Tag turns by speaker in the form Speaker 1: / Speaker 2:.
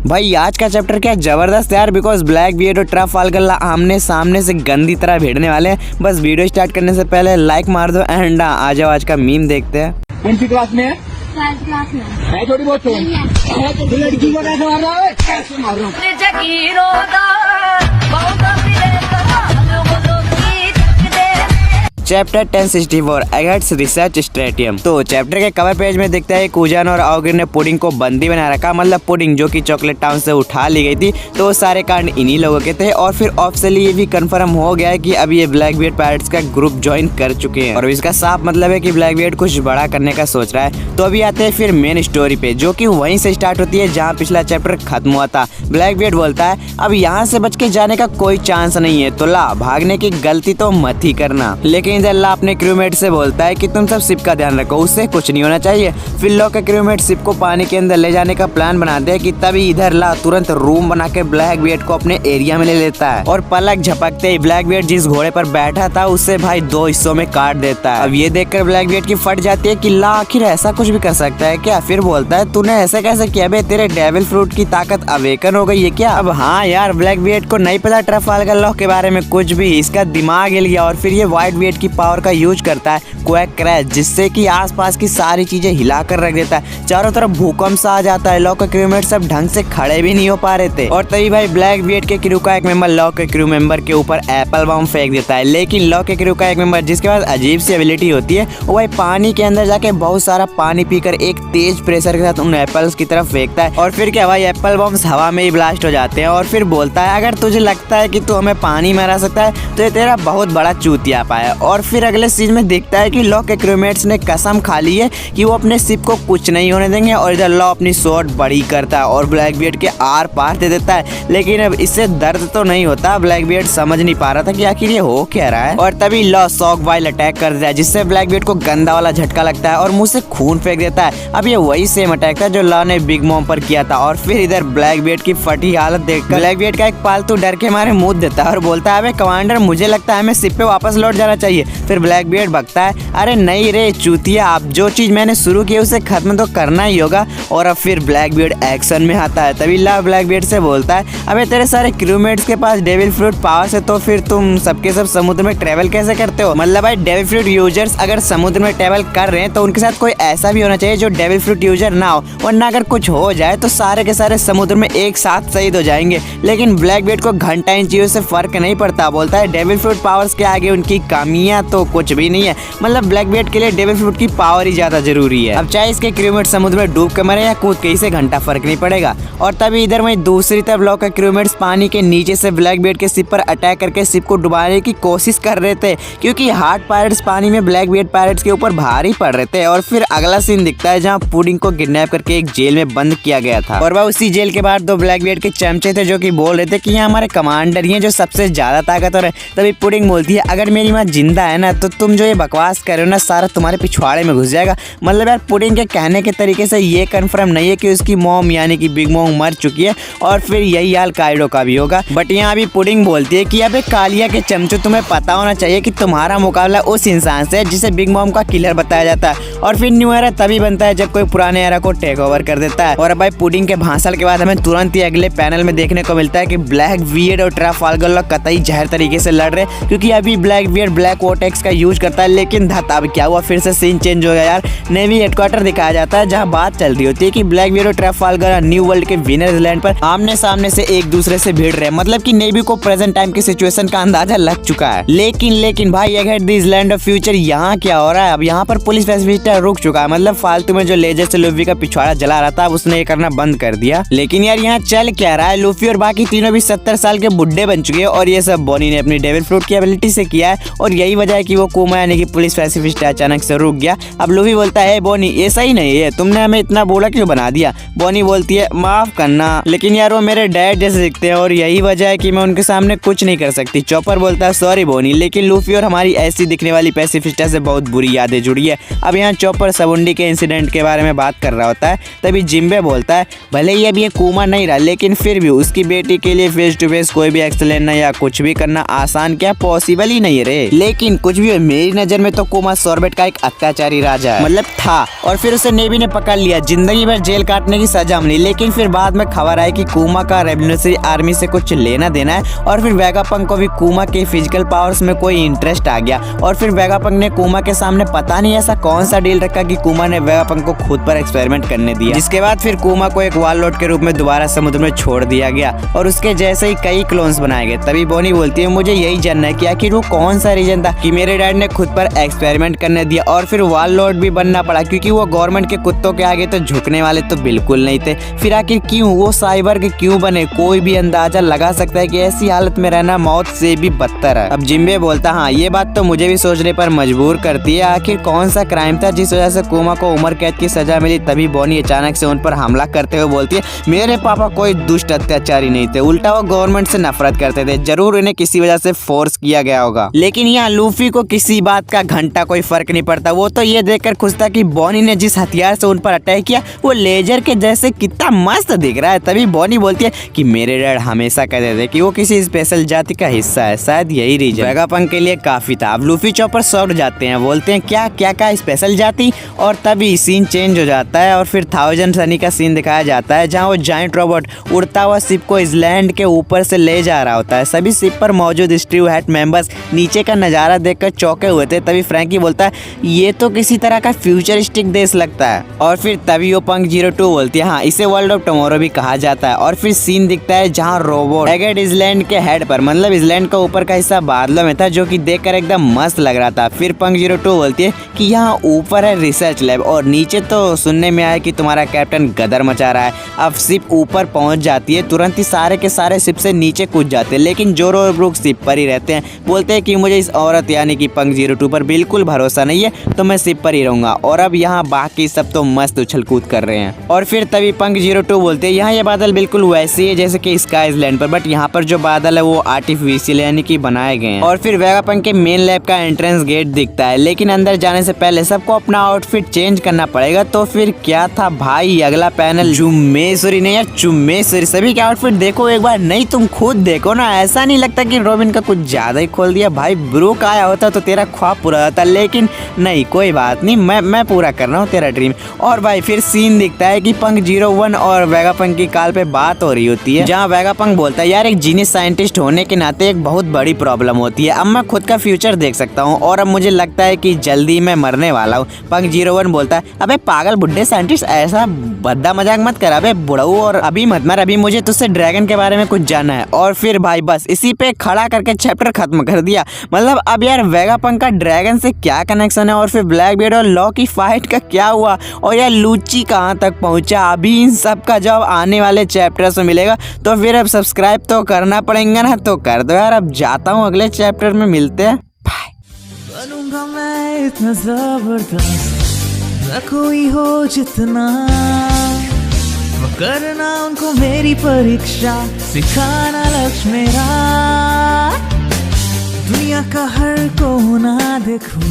Speaker 1: भाई आज का चैप्टर क्या जबरदस्त यार, बिकॉज ब्लैक बियर्ड और ट्राफाल्गर आमने सामने से गंदी तरह भिड़ने वाले हैं। बस वीडियो स्टार्ट करने से पहले लाइक मार दो एंड आ जाओ आज का मीम देखते हैं।
Speaker 2: कौन सी क्लास में है?
Speaker 3: क्लास में
Speaker 2: है थोड़ी बहुत तो लड़की को कैसे मार रहा है? कैसे मार रहा हूँ?
Speaker 1: Chapter 1064 agates research stratum. तो चैप्टर के कवर पेज में दिखता है कूजान और ऑगिर ने पुडिंग को बंदी बना रखा, मतलब पुडिंग जो कि चॉकलेट टाउन से उठा ली गई थी। तो वो सारे कांड इन्हीं लोगों के थे और फिर ऑफिशियली ये भी कंफर्म हो गया है कि अब ये ब्लैक बियर्ड पायरेट्स का ग्रुप ज्वाइन कर चुके हैं और इसका साफ मतलब है कि ब्लैक बियर्ड कुछ बड़ा करने का सोच रहा है। तो अभी आते हैं फिर मेन स्टोरी पे, जो कि वहीं से स्टार्ट होती है जहाँ पिछला चैप्टर खत्म हुआ था। ब्लैक बियर्ड बोलता है अब यहाँ से बच के जाने का कोई चांस नहीं है, तो ला भागने की गलती तो मत ही करना। लेकिन इधर ला अपने क्रूमेट से बोलता है कि तुम सब शिप का ध्यान रखो, उससे कुछ नहीं होना चाहिए। फिर ला के क्रूमेट शिप को पानी के अंदर ले जाने का प्लान बनाते हैं कि तभी इधर ला तुरंत रूम बना के ब्लैक बियर्ड को अपने एरिया में ले लेता है और पलक झपकते ही ब्लैक बियर्ड जिस घोड़े पर बैठा था उससे भाई 2 हिस्सों में काट देता है। अब ये देखकर ब्लैक बियर्ड की फट जाती है कि ला आखिर ऐसा कुछ भी कर सकता है क्या। फिर बोलता है तूने ऐसे कैसे किया बे, तेरे डेविल फ्रूट की ताकत अवेकन हो गई है क्या। अब हाँ यार, ब्लैक बियर्ड को नहीं पता ट्राफाल्गर लॉ के बारे में कुछ भी, इसका दिमाग हिल गया और फिर ये व्हाइट बियर्ड की पावर का यूज करता है क्वैक क्रैश, जिससे कि आसपास की सारी चीजें हिला कर रख देता है। चारों तरफ भूकंप सा आ जाता है, लॉ के क्रूमेट सब ढंग से खड़े भी नहीं हो पा रहे थे। और तभी भाई ब्लैक बियर्ड के क्रू का एक मेंबर लॉ के क्रू मेंबर के ऊपर एप्पल बम फेंक देता है। लेकिन लॉ के क्रू का एक मेंबर जिसके पास अजीब सी एबिलिटी होती है, वो भाई पानी के अंदर जाके बहुत सारा पानी पीकर एक तेज प्रेशर के साथ उन एप्पल्स की तरफ फेंकता है और फिर क्या भाई एप्पल बम्स हवा में ही ब्लास्ट हो जाते हैं। और फिर बोलता है अगर तुझे लगता है कि तू हमें पानी में हरा सकता है तो ये तेरा बहुत बड़ा चूतिया पाया। और फिर अगले सीन में दिखता है कि लॉ के क्रूमेट्स ने कसम खा ली है कि वो अपने शिप को कुछ नहीं होने देंगे और इधर लॉ अपनी स्वॉर्ड बड़ी करता है और ब्लैक बियर्ड के आर पार दे देता है। लेकिन अब इससे दर्द तो नहीं होता, ब्लैक बियर्ड समझ नहीं पा रहा था कि आखिर ये हो क्या रहा है। और तभी लॉ शॉक वाइल अटैक कर देता है जिससे ब्लैक बियर्ड को गंदा वाला झटका लगता है और मुंह से खून फेंक देता है। अब ये वही सेम अटैक था जो लॉ ने बिग मॉम पर किया था। और फिर इधर ब्लैक बियर्ड की फटी हालत देखकर ब्लैक बियर्ड का एक पालतू डर के मारे मुंह देता है और बोलता है अबे कमांडर, मुझे लगता है हमें शिप पे वापस लौट जाना चाहिए। फिर ब्लैक बियर्ड भगता है अरे नहीं रे चूतिया, आप जो चीज मैंने शुरू की उसे खत्म तो करना ही होगा। और अब फिर ब्लैक बियर्ड एक्शन में आता है। तभी ला ब्लैक बियर्ड से बोलता है अबे तेरे सारे क्रूमेट्स के पास डेविल फ्रूट पावर है तो फिर तुम सबके सब समुद्र में ट्रेवल कैसे करते हो। मतलब भाई डेविल फ्रूट यूजर्स अगर समुद्र में ट्रेवल कर रहे हैं तो उनके साथ कोई ऐसा भी होना चाहिए जो डेविल फ्रूट यूजर ना हो, वरना अगर कुछ हो जाए तो सारे के सारे समुद्र में एक साथ शहीद हो जाएंगे। लेकिन ब्लैक बियर्ड को घंटा इन चीजों से फर्क नहीं पड़ता, बोलता है डेविल फ्रूट पावर्स के आगे उनकी कमियां तो कुछ भी नहीं है। मतलब ब्लैक बियर्ड के लिए डेविल फ्रूट की पावर ही ज्यादा जरूरी है। अब चाहे इसके क्रूमेट समुद्र में डूब के मरे या कूद के, इसे घंटा फर्क नहीं पड़ेगा। और तभी इधर वहीं दूसरी तरफ लॉ के क्रूमेट्स पानी के नीचे से ब्लैक बियर्ड के शिप पर अटैक करके शिप को डुबाने की कोशिश कर रहे थे क्योंकि हार्ड पायरेट्स पानी में ब्लैक बियर्ड पायरेट्स के ऊपर भारी पड़ रहे थे। और फिर अगला सीन दिखता है जहाँ पुडिंग को किडनैप करके एक जेल में बंद किया गया था और वह उसी जेल के बाहर 2 ब्लैक बियर्ड के चमचे थे जो कि बोल रहे थे कि यहाँ हमारे कमांडर ही हैं जो सबसे ज्यादा ताकतवर है। तभी पुडिंग बोलती है अगर मेरी माँ जिंदा है ना तो तुम जो ये बकवास कर रहे हो ना सारा तुम्हारे पिछवाड़े में घुस जाएगा। मतलब यार पुडिंग के कहने के तरीके से ये कंफर्म नहीं है कि उसकी मॉम यानी कि बिग मॉम मर चुकी है और फिर यही हाल काइडो का भी होगा। बट यहाँ अभी पुडिंग बोलती है कि अबे कालिया के चमचो, तुम्हें पता होना चाहिए कि तुम्हारा मुकाबला उस इंसान से है जिसे बिग मॉम का किलर बताया जाता है। और फिर न्यू एरा तभी बनता है जब कोई पुराने एरा को टेक ओवर कर देता है। और अब भाई पुडिंग के भाषण के बाद हमें तुरंत ही अगले पैनल में देखने को मिलता है कि ब्लैक बियर्ड और ट्राफाल्गर लॉ कतई जहर तरीके से लड़ रहे क्योंकि अभी ब्लैक बियर्ड ब्लैक वोटेक्स का यूज करता है। लेकिन धत अब क्या हुआ, फिर से सीन चेंज हो गया यार। नेवी हेडक्वार्टर दिखाया जाता है जहां बात चल रही होती है कि ब्लैक बियर्ड और ट्राफाल्गर न्यू वर्ल्ड के विनर्स लैंड पर आमने सामने से एक दूसरे से भिड़ रहे हैं। मतलब कि नेवी को प्रेजेंट टाइम की सिचुएशन का अंदाजा लग चुका है। लेकिन भाई agate this land of future यहाँ क्या हो रहा है। अब यहाँ पर पुलिस वेस्टमिंस्टर रुक चुका है, मतलब फालतू में जो लेजर से लूफी का पिछवाड़ा जला रहा था उसने ये करना बंद कर दिया। लेकिन यार यहाँ चल क्या रहा है, लूफी और बाकी तीनों भी 70 साल के बुढ़े बन चुके हैं और ये सब बॉनी ने अपनी डेविल फ्रूट की एबिलिटी से किया है और यही वजह है कि वो कोमा यानी कि पुलिस वेस्टमिंस्टर अचानक से रुक गया। अब लूफी बोलता है बॉनी ये सही नहीं है, तुमने हमें इतना बोला क्यों बना दिया। बॉनी बोलती है माफ करना, लेकिन यार वो मेरे डैड जैसे दिखते हैं और यही वजह है कि मैं उनके सामने कुछ नहीं कर सकती। चॉपर बोलता है सॉरी बॉनी, लेकिन लूफी और हमारी ऐसी दिखने वाली पैसिफिस्टा से बहुत बुरी यादें जुड़ी है। अब यहाँ चॉपर सबुंडी के इंसिडेंट के बारे में बात कर रहा होता है। तभी जिम्बे बोलता है भले ही अब ये कोमा नहीं रहा लेकिन फिर भी उसकी बेटी के लिए फेस टू फेस कोई भी एक्शन लेना या कुछ भी करना आसान क्या पॉसिबल ही नहीं रहे। लेकिन कुछ भी हो, मेरी नजर में तो कुमा सॉर्बेट का एक अत्याचारी राजा है, मतलब था। और फिर उसे नेवी ने पकड़ लिया, जिंदगी भर जेल काटने की सजा मिली। लेकिन फिर बाद में खबर आई कि कुमा का रेवोल्यूशनरी आर्मी से कुछ लेना देना है और फिर वेगापंक को भी कुमा के फिजिकल पावर्स में कोई इंटरेस्ट आ गया। और फिर वेगापंक ने कुमा के सामने पता नहीं ऐसा कौन सा डील रखा कि कुमा ने वेगापंक को खुद पर एक्सपेरिमेंट करने दिया, जिसके बाद फिर कुमा को एक वाल लॉर्ड के रूप में दोबारा समुद्र में छोड़ दिया गया और उसके जैसे ही कई क्लोन्स बनाए गए। तभी बोनी बोलती है मुझे यही जानना है कि आखिर वो कौन सा रीजन था कि मेरे डैड ने खुद पर एक्सपेरिमेंट करने दिया और फिर वाल लॉर्ड भी बनना पड़ा, क्योंकि वो गवर्नमेंट के कुत्तों के आगे तो झुकने वाले तो बिल्कुल नहीं थे। फिर आखिर क्यों वो साइबर्ग क्यों बने, कोई भी अंदाजा लगा सकता है कि ऐसी हालत में रहना मौत से भी बदतर है। अब जिम्बे बोलता हाँ ये बात तो मुझे भी सोचने पर मजबूर करती है, आखिर कौन सा क्राइम था जिस वजह से कुमा को उम्र कैद की सजा मिली। तभी बोनी अचानक से उन पर हमला करते हुए बोलती है मेरे पापा कोई दुष्ट अत्याचारी नहीं थे, उल्टा वो गवर्नमेंट से नफरत करते थे, जरूर इन्हें किसी वजह से फोर्स किया गया होगा। लेकिन यहाँ लूफी को किसी बात का घंटा कोई फर्क नहीं पड़ता, वो तो ये देखकर खुश था कि बोनी ने जिस हथियार से उन पर अटैक किया वो लेजर के जैसे कितना मस्त दिख रहा है। तभी बोनी बोलती है कि मेरे डैड हमेशा कहते थे कि वो किसी स्पेशल जाति का हिस्सा है, शायद यही रीजन वेगापंक के लिए काफी था। अब लूफी चॉपर सौर जाते हैं, बोलते हैं क्या क्या का स्पेशल जाति, और तभी सीन चेंज हो जाता है और फिर 1000 सनी का सीन दिखाया जाता है जहाँ वो जायंट रोबोट उड़ता हुआ शिप को इसलैंड के ऊपर से ले जा रहा होता है। सभी शिप पर मौजूद स्ट्रू हैट मेंबर्स नीचे का नजारा देखकर चौंके हुए थे। तभी फ्रैंकी बोलता है ये तो किसी तरह का फ्यूचरिस्टिक देश लगता है। और फिर तभी वो पंक 02 बोलती है हाँ इसे वर्ल्ड ऑफ टुमारो भी कहा जाता है। और फिर सीन दिखता है जहाँ रोबोट एगेट इसलैंड के हेड पर, मतलब इसलैंड का ऊपर का हिस्सा बादलों में था, जो कि देखकर एकदम मस्त लग रहा था। फिर पंक 02 बोलती है कि यहाँ ऊपर है रिसर्च लैब और नीचे तो सुनने में आया कि तुम्हारा कैप्टन गदर मचा रहा है। अब शिप ऊपर पहुंच जाती है, तुरंत ही सारे के सारे शिप से नीचे कूद जाते हैं, लेकिन जोरो और ब्रूक शिप पर ही रहते हैं। बोलते हैं कि मुझे इस औरत यानी कि पंक 02 पर बिल्कुल भरोसा नहीं है, तो मैं शिप पर ही रहूंगा। और अब यहाँ बाकी सब तो मस्त उछल कूद कर रहे हैं। और फिर तभी पंक 02 बोलते हैं यहाँ ये बादल बिल्कुल वैसे ही है जैसे कि स्काई आइलैंड पर, बट यहाँ पर जो बादल है वो आर्टिफिशियल यानी कि बनाए गए हैं। और फिर वेगापंक के मेन लैब का एंट्रेंस गेट दिखता है, लेकिन अंदर जाने से पहले सबको अपना आउटफिट चेंज करना पड़ेगा। तो फिर क्या था भाई अगला पैनल, जुम्मेश्वरी नहीं यार चुम्मेश्वरी। सभी के आउटफिट देखो एक बार, नहीं तुम खुद देखो ना, ऐसा नहीं लगता कि रॉबिन का कुछ ज्यादा ही खोल दिया। भाई ब्रूक आया होता तो तेरा ख्वाब पूरा होता, लेकिन नहीं कोई बात नहीं, मैं पूरा कर रहा हूँ तेरा ड्रीम। और भाई फिर सीन दिखता है कि पंक 01 और वेगापंक की कॉल पे बात हो रही होती है, जहाँ वेगापंक बोलता है यार एक जीनियस साइंटिस्ट होने के नाते एक बहुत बड़ी प्रॉब्लम होती है, अब मैं खुद का फ्यूचर देख सकता हूँ और अब मुझे लगता है कि जल्दी मैं मरने वाला हूँ। पंक 01 बोलता है अबे पागल बुड्ढे साइंटिस्ट ऐसा भद्दा मजाक मत कर, अबे बुढ़ऊ और अभी मत मर, अभी मुझे तुझसे ड्रैगन के बारे में कुछ जानना है। और फिर भाई बस इसी पे खड़ा करके चैप्टर खत्म कर दिया। मतलब अब यार वेगापंक का ड्रैगन से क्या कनेक्शन है, और फिर ब्लैकबीयर्ड और लॉ की फाइट का क्या हुआ, और यार लूची कहाँ तक पहुंचा, अभी इन सब का जवाब आने वाले चैप्टर्स में मिलेगा। तो फिर अब सब्सक्राइब तो करना पड़ेगा ना, तो कर दो यार। अब जाता हूँ, अगले चैप्टर में मिलते हैं।
Speaker 3: बनूंगा मैं इतना जबरदस्त न कोई हो जितना, करना उनको मेरी परीक्षा, सिखाना लक्ष्य मेरा, दुनिया का हर कोना देखूं